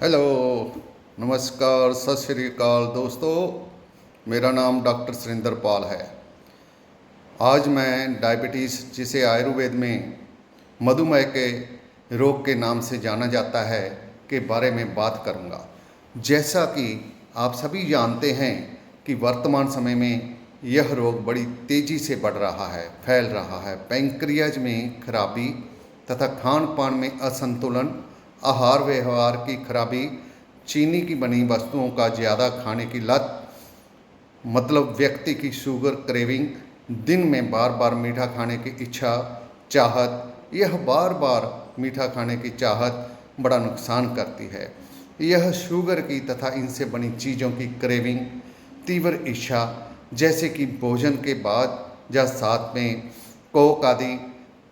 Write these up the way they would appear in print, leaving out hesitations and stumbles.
Hello, नमस्कार, सत श्री अकाल दोस्तों। मेरा नाम डॉक्टर सुरेंद्र पाल है। आज मैं डायबिटीज़, जिसे आयुर्वेद में मधुमेह के रोग के नाम से जाना जाता है, के बारे में बात करूंगा। जैसा कि आप सभी जानते हैं कि वर्तमान समय में यह रोग बड़ी तेज़ी से बढ़ रहा है, फैल रहा है। पैंक्रियाज में खराबी तथा खान पान में असंतुलन, आहार व्यवहार की खराबी, चीनी की बनी वस्तुओं का ज़्यादा खाने की लत, मतलब व्यक्ति की शुगर क्रेविंग, दिन में बार बार मीठा खाने की इच्छा, चाहत, यह बार बार मीठा खाने की चाहत बड़ा नुकसान करती है। यह शुगर की तथा इनसे बनी चीज़ों की क्रेविंग, तीव्र इच्छा, जैसे कि भोजन के बाद या साथ में कोक आदि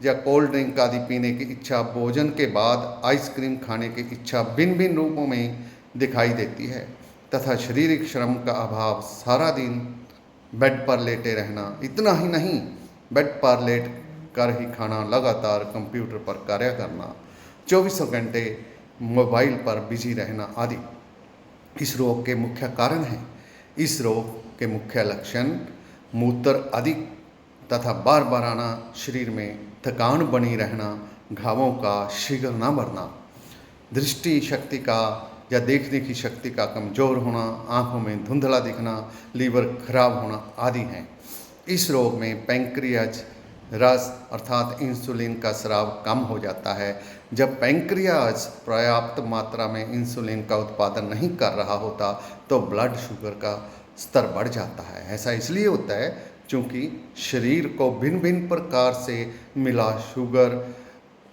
या कोल्ड ड्रिंक आदि पीने की इच्छा, भोजन के बाद आइसक्रीम खाने की इच्छा भिन्न भिन्न रूपों में दिखाई देती है तथा शारीरिक श्रम का अभाव, सारा दिन बेड पर लेटे रहना, इतना ही नहीं बेड पर लेट कर ही खाना, लगातार कंप्यूटर पर कार्य करना, चौबीसों घंटे मोबाइल पर बिजी रहना आदि इस रोग के मुख्य कारण हैं। इस रोग के मुख्य लक्षण मूत्र अधिक तथा बार बार आना, शरीर में थकान बनी रहना, घावों का शीघ्र न बढ़ना, दृष्टि शक्ति का या देखने की शक्ति का कमज़ोर होना, आंखों में धुंधला दिखना, लीवर खराब होना आदि हैं। इस रोग में पैंक्रियाज रस अर्थात इंसुलिन का स्राव कम हो जाता है। जब पैंक्रियाज पर्याप्त मात्रा में इंसुलिन का उत्पादन नहीं कर रहा होता तो ब्लड शुगर का स्तर बढ़ जाता है। ऐसा इसलिए होता है क्योंकि शरीर को भिन्न भिन्न प्रकार से मिला शुगर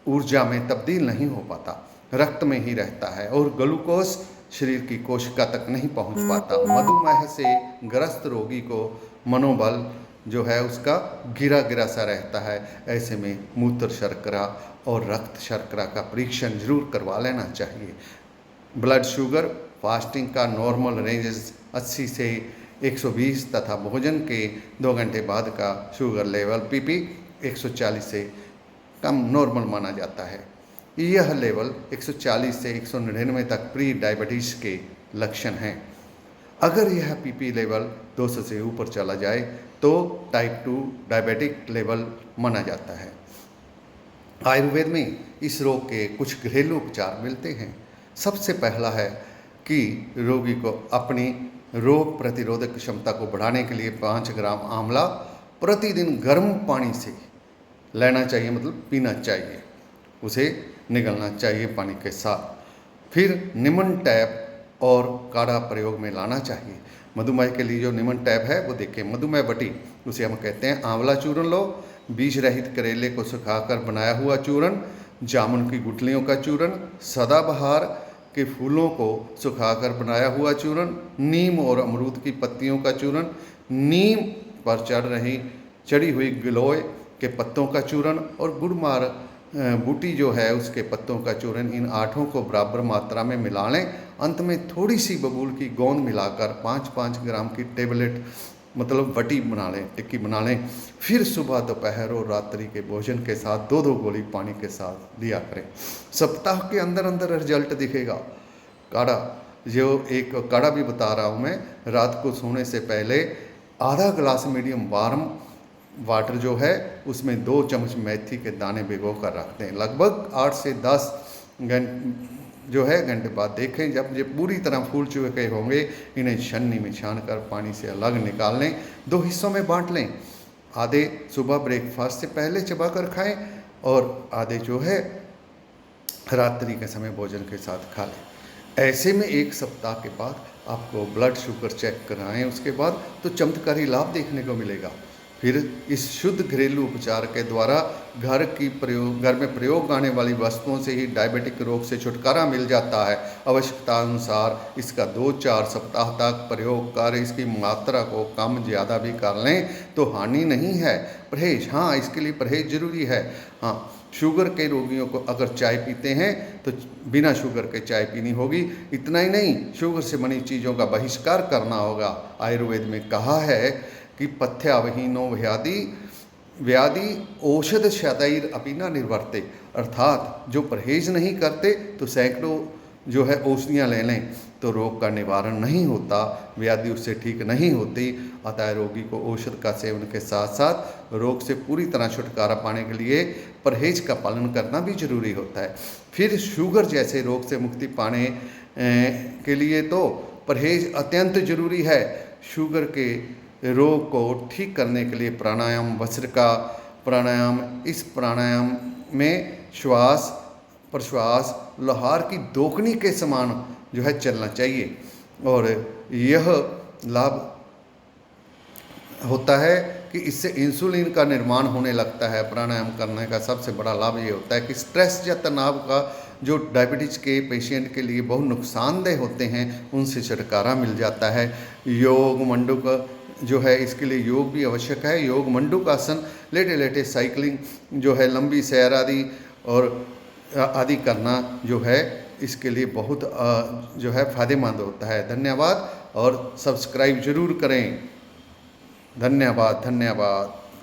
ऊर्जा में तब्दील नहीं हो पाता, रक्त में ही रहता है और ग्लूकोज शरीर की कोशिका तक नहीं पहुंच पाता। मधुमेह से ग्रस्त रोगी को मनोबल जो है उसका गिरा गिरा सा रहता है। ऐसे में मूत्र शर्करा और रक्त शर्करा का परीक्षण जरूर करवा लेना चाहिए। ब्लड शुगर फास्टिंग का नॉर्मल रेंज 80 से 120 तथा भोजन के 2 घंटे बाद का शुगर लेवल पीपी 140 से कम नॉर्मल माना जाता है। यह लेवल 140 से 199 तक प्री डायबिटीज़ के लक्षण हैं। अगर यह पीपी लेवल 200 से ऊपर चला जाए तो टाइप 2 डायबिटिक लेवल माना जाता है। आयुर्वेद में इस रोग के कुछ घरेलू उपचार मिलते हैं। सबसे पहला है कि रोगी को अपनी रोग प्रतिरोधक क्षमता को बढ़ाने के लिए 5 ग्राम आंवला प्रतिदिन गर्म पानी से लेना चाहिए, मतलब पीना चाहिए, उसे निगलना चाहिए पानी के साथ। फिर नीम टैप और काढ़ा प्रयोग में लाना चाहिए। मधुमेह के लिए जो नीम टैप है वो देखिए, मधुमेह बटी उसे हम कहते हैं। आंवला चूर्ण लो, बीज रहित करेले को सुखाकर बनाया हुआ चूर्ण, जामुन की गुठलियों का चूर्ण, सदाबहार के फूलों को सुखाकर बनाया हुआ चूर्ण, नीम और अमरूद की पत्तियों का चूर्ण, नीम पर चढ़ी हुई गिलोय के पत्तों का चूर्ण और गुड़मार बूटी जो है उसके पत्तों का चूर्ण, इन 8 को बराबर मात्रा में मिला लें। अंत में थोड़ी सी बबूल की गोंद मिलाकर 5-5 ग्राम की टेबलेट मतलब बटी बना लें, टिक्की बना लें। फिर सुबह, दोपहर और रात्रि के भोजन के साथ 2-2 गोली पानी के साथ लिया करें। सप्ताह के अंदर अंदर रिजल्ट दिखेगा। काढ़ा, जो एक काढ़ा भी बता रहा हूँ मैं, रात को सोने से पहले आधा गिलास मीडियम वार्म वाटर जो है उसमें 2 चम्मच मेथी के दाने भिगो कर रखते हैं। लगभग 8 से 10 घंटे बाद देखें, जब ये पूरी तरह फूल चुके होंगे, इन्हें छन्नी में छान कर पानी से अलग निकाल लें। 2 हिस्सों में बांट लें। आधे सुबह ब्रेकफास्ट से पहले चबा कर खाएं और आधे जो है रात्रि के समय भोजन के साथ खा लें। ऐसे में 1 सप्ताह के बाद आपको ब्लड शुगर चेक कराएं, उसके बाद तो चमत्कारी लाभ देखने को मिलेगा। फिर इस शुद्ध घरेलू उपचार के द्वारा घर में प्रयोग आने वाली वस्तुओं से ही डायबिटिक रोग से छुटकारा मिल जाता है। आवश्यकता अनुसार इसका 2-4 सप्ताह तक प्रयोग कर इसकी मात्रा को कम ज़्यादा भी कर लें तो हानि नहीं है। परहेज, हाँ, इसके लिए परहेज जरूरी है। हाँ, शुगर के रोगियों को अगर चाय पीते हैं तो बिना शुगर के चाय पीनी होगी। इतना ही नहीं, शुगर से बनी चीज़ों का बहिष्कार करना होगा। आयुर्वेद में कहा है कि पथ्यावहीनो व्याधि औषध शतैर अपि न निर्वर्ते, अर्थात जो परहेज नहीं करते तो सैकड़ों जो है औषधियाँ ले लें तो रोग का निवारण नहीं होता, व्याधि उससे ठीक नहीं होती। अतः रोगी को औषध का सेवन के साथ साथ रोग से पूरी तरह छुटकारा पाने के लिए परहेज का पालन करना भी जरूरी होता है। फिर शुगर जैसे रोग से मुक्ति पाने के लिए तो परहेज अत्यंत जरूरी है। शुगर के रोग को ठीक करने के लिए प्राणायाम, वज्रिका प्राणायाम, इस प्राणायाम में श्वास प्रश्वास लोहार की दोकनी के समान जो है चलना चाहिए, और यह लाभ होता है कि इससे इंसुलिन का निर्माण होने लगता है। प्राणायाम करने का सबसे बड़ा लाभ ये होता है कि स्ट्रेस या तनाव का जो डायबिटीज़ के पेशेंट के लिए बहुत नुकसानदेह होते हैं उनसे छुटकारा मिल जाता है। योग मंडूक जो है इसके लिए योग भी आवश्यक है। योग मंडूक आसन, लेटे लेटे साइकिलिंग जो है, लंबी सैर आदि और आदि करना जो है इसके लिए बहुत जो है फ़ायदेमंद होता है। धन्यवाद, और सब्सक्राइब जरूर करें। धन्यवाद।